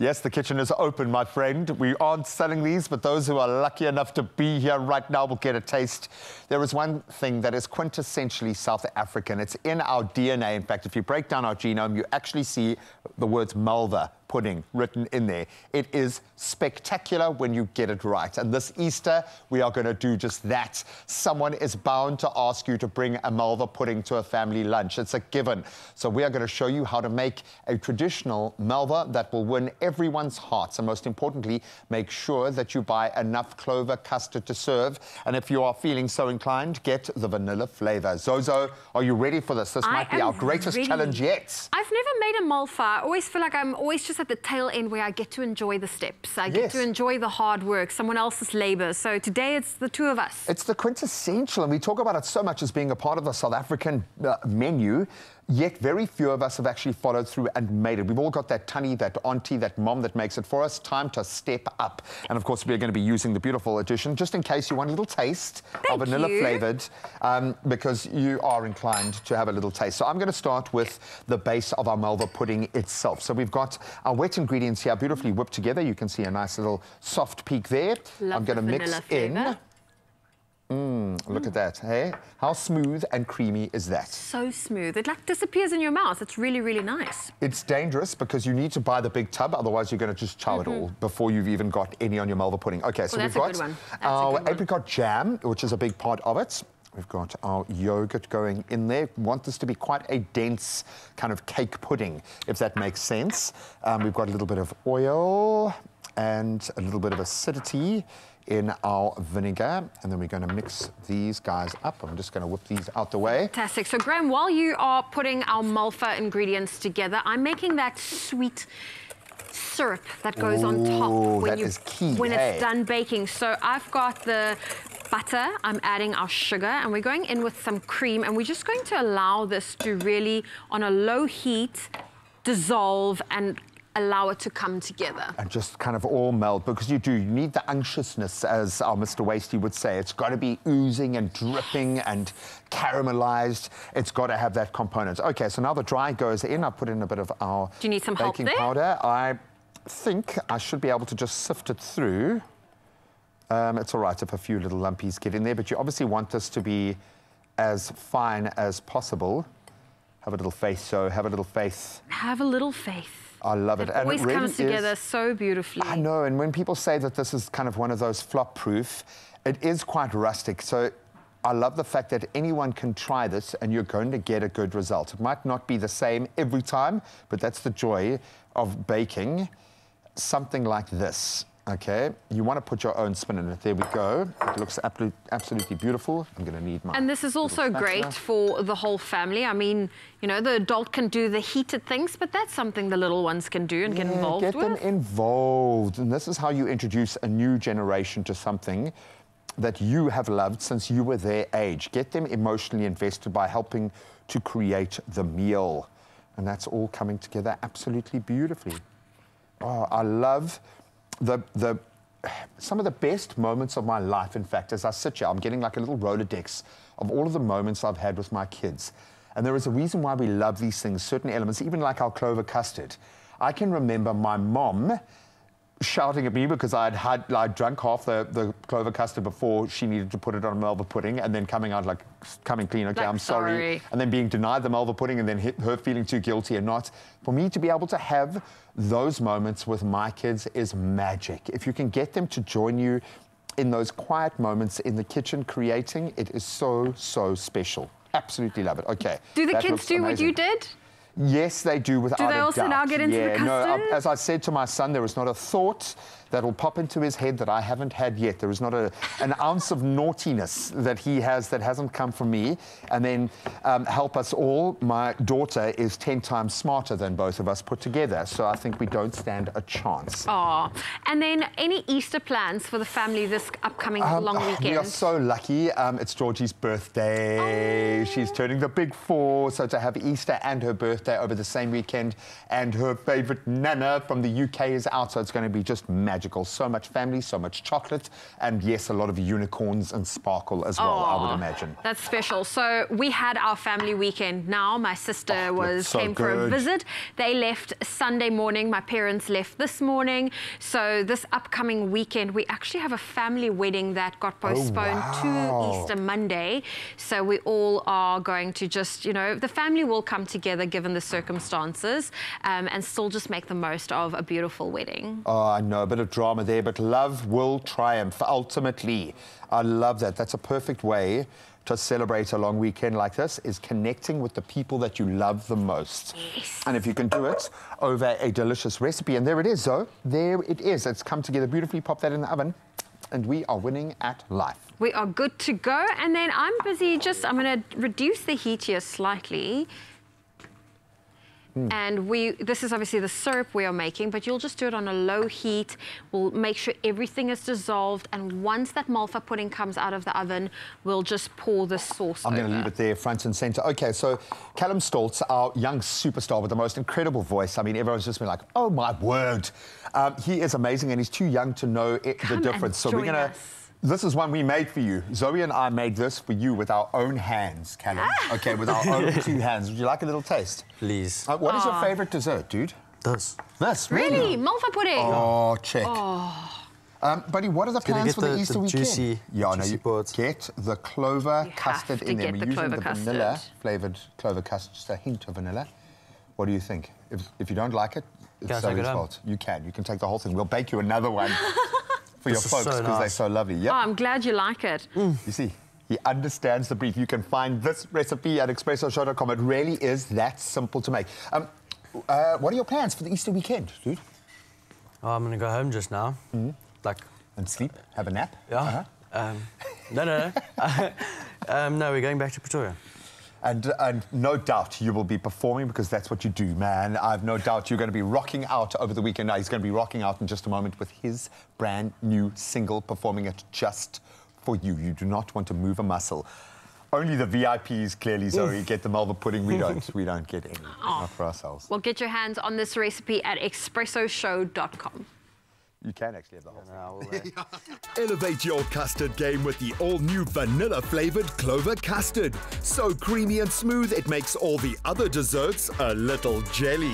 Yes, the kitchen is open, my friend. We aren't selling these, but those who are lucky enough to be here right now will get a taste. There is one thing that is quintessentially South African. It's in our DNA. In fact, if you break down our genome, you actually see the words Malva pudding written in there. It is spectacular when you get it right. And this Easter, we are going to do just that. Someone is bound to ask you to bring a Malva pudding to a family lunch. It's a given. So we are going to show you how to make a traditional Malva that will win everyone's hearts. And most importantly, make sure that you buy enough clover custard to serve. And if you are feeling so inclined, get the vanilla flavor. Zozo, are you ready for this? This might be our greatest challenge yet. I've never made a Malva. I always feel like I'm always just at the tail end where I get to enjoy the steps. I get to enjoy the hard work, someone else's labor. So today it's the two of us. It's the quintessential, and we talk about it so much as being a part of the South African menu, yet very few of us have actually followed through and made it. We've all got that tunny, that auntie, that mom that makes it for us. Time to step up. And of course, we're going to be using the beautiful addition, just in case you want a little taste of vanilla flavored, because you are inclined to have a little taste. So I'm going to start with the base of our Malva pudding itself. So we've got our wet ingredients here beautifully whipped together. You can see a nice little soft peak there. I'm going to mix in. Look at that, hey? How smooth and creamy is that? So smooth. It like disappears in your mouth. It's really, really nice. It's dangerous because you need to buy the big tub, otherwise you're going to just chow it all before you've even got any on your Malva pudding. Okay, so we've got our apricot jam, which is a big part of it. We've got our yogurt going in there. We want this to be quite a dense kind of cake pudding, if that makes sense. We've got a little bit of oil and a little bit of acidity in our vinegar, and then we're going to mix these guys up. I'm just going to whip these out the way. Fantastic. So Graham, while you are putting our Malva ingredients together, I'm making that sweet syrup that goes on top when it's done baking. So I've got the butter, I'm adding our sugar, and we're going in with some cream, and we're just going to allow this to really, on a low heat, dissolve and allow it to come together. And just kind of all melt, because you need the unctuousness, as our Mr. Wasty would say. It's got to be oozing and dripping and caramelized. It's got to have that component. Okay, so now the dry goes in. I put in a bit of our Do you need some help baking there? powder. I think I should be able to just sift it through. It's all right if a few little lumpies get in there, but you obviously want this to be as fine as possible. Have a little faith, so have a little faith. Have a little faith. I love it. It always comes together so beautifully. I know, and when people say that this is kind of one of those flop-proof, it is quite rustic. So I love the fact that anyone can try this and you're going to get a good result. It might not be the same every time, but that's the joy of baking something like this. Okay, you want to put your own spin in it. There we go. It looks absolutely beautiful. I'm going to need my... And this is also great for the whole family. I mean, you know, the adult can do the heated things, but that's something the little ones can do and get involved with. Get them involved. And this is how you introduce a new generation to something that you have loved since you were their age. Get them emotionally invested by helping to create the meal. And that's all coming together absolutely beautifully. Oh, I love... some of the best moments of my life, in fact, as I sit here, I'm getting like a little Rolodex of all of the moments I've had with my kids. And there is a reason why we love these things, certain elements, even like our clover custard. I can remember my mom shouting at me because I'd drunk half the clover custard before she needed to put it on a Malva pudding, and then coming out like, coming clean, okay, I'm sorry. And then being denied the Malva pudding, and then her feeling too guilty and not. For me to be able to have those moments with my kids is magic. If you can get them to join you in those quiet moments in the kitchen creating, it is so, so special. Absolutely love it. Okay. Do the kids do what you did? Yes, they do, without a doubt. Do they also now get into the custard? No, as I said to my son, there is not a thought that will pop into his head that I haven't had yet. There is not an ounce of naughtiness that he has that hasn't come from me. And then help us all, my daughter is 10 times smarter than both of us put together. So I think we don't stand a chance. Oh, and then any Easter plans for the family this upcoming long weekend? We are so lucky. It's Georgie's birthday. She's turning the big 4. So to have Easter and her birthday over the same weekend, and her favourite Nana from the UK is out. So it's going to be just magic. magical. So much family, so much chocolate, and yes, a lot of unicorns and sparkle as well, I would imagine. That's special. So we had our family weekend now. My sister came for a visit. They left Sunday morning. My parents left this morning. So this upcoming weekend, we actually have a family wedding that got postponed to Easter Monday. So we all are going to just, you know, the family will come together given the circumstances and still just make the most of a beautiful wedding. Oh, I know, a bit of drama there, but love will triumph ultimately. I love that. That's a perfect way to celebrate a long weekend like this, is connecting with the people that you love the most. Yes. And if you can do it over a delicious recipe, and there it is, Zoe. There it is. It's come together beautifully. Pop that in the oven, and we are winning at life. We are good to go. And then I'm busy I'm going to reduce the heat here slightly. And this is obviously the syrup we are making, but you'll just do it on a low heat. We'll make sure everything is dissolved, and once that Malva pudding comes out of the oven, we'll just pour the sauce over. I'm going to leave it there, front and center. Okay, so Callum Stoltz, our young superstar with the most incredible voice. I mean, everyone's just been like, oh my word. He is amazing, and he's too young to know the difference. So we're going to... This is one we made for you. Zoe and I made this for you with our own hands, Callum. Okay, with our own 2 hands. Would you like a little taste? Please. What is your favorite dessert, dude? This. This, really? Malva pudding? Oh, check. Buddy, what are the plans for the Easter weekend? Juicy parts. Get the clover custard in there. We're using the vanilla-flavoured clover custard, just a hint of vanilla. What do you think? If you don't like it, it's Zoe's fault. You can take the whole thing. We'll bake you another one. For your folks, because they're so lovely. Yep. Oh, I'm glad you like it. You see, he understands the brief. You can find this recipe at expressoshow.com. It really is that simple to make. What are your plans for the Easter weekend, dude? Oh, I'm going to go home just now. And sleep? Have a nap? Yeah. No. No, we're going back to Pretoria. And no doubt you will be performing, because that's what you do, man. I've no doubt you're going to be rocking out over the weekend. Now, he's going to be rocking out in just a moment with his brand new single, performing it just for you. You do not want to move a muscle. Only the VIPs, clearly, Zoe, get the Malva pudding. We don't get any. Not for ourselves. Well, get your hands on this recipe at expressoshow.com. You can actually have the whole thing. Elevate your custard game with the all-new vanilla-flavoured clover custard. So creamy and smooth, it makes all the other desserts a little jelly.